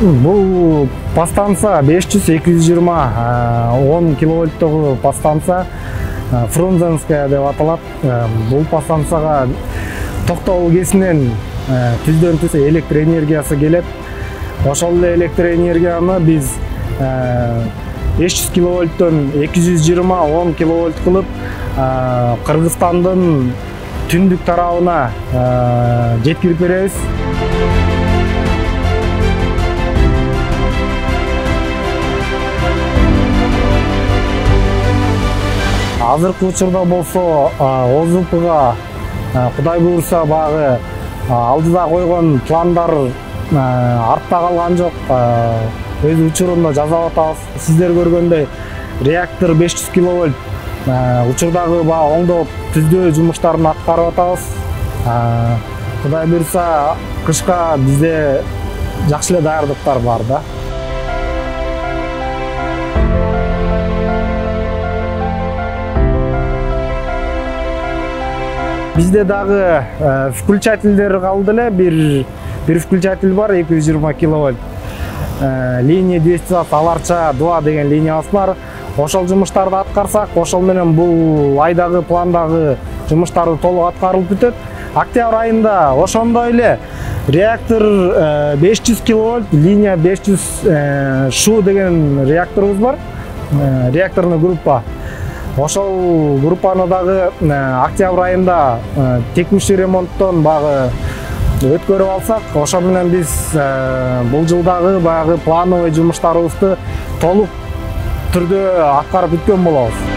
Бул подстанция 500-220 10 киловольттогу подстанция Фрунзенская деп аталат. Бул подстанцияга токтогул кесинен түздөн түз электр энергиясы келет. Ошол эле электр энергияны биз 500 киловольттон 220 10 киловольт кылып Кыргызстандын түндүк тарабына жеткирип беребиз. Азыркы учурда болсо ОЗПга Кудай буйруса багы алдыда койгон пландар артта калган жок. Өз учурунда жасап атабыз. Сиздер көргөндөй реактор 500 киловольт учурдагы баа оңдоп түздөө жумуштарын аткарып атабыз. Кудай буйруса кышка бизде жакшы эле даярдыктар бар да. Бизде дагы включательдер калды эле. Бир включатель бар 220 киловольт. Линия 220 аларча 2 деген линиябыз бар. Ошол жумуштарды аткарсак, ошол менен бул айдагы пландагы жумуштарды толук аткарылып бүтөт. Октябрь айында ошондой эле реактор 500 киловольт, линия 500 шу деген реакторубуз бар. Реакторный группа. Ошол группаны дагы октябрь айында текущий ремонттон багы өткөрүп алсак, ошол менен биз бул жылдагы баягы плановый жумуштарыбызды толук түрдө аткарып бүткөн болобуз.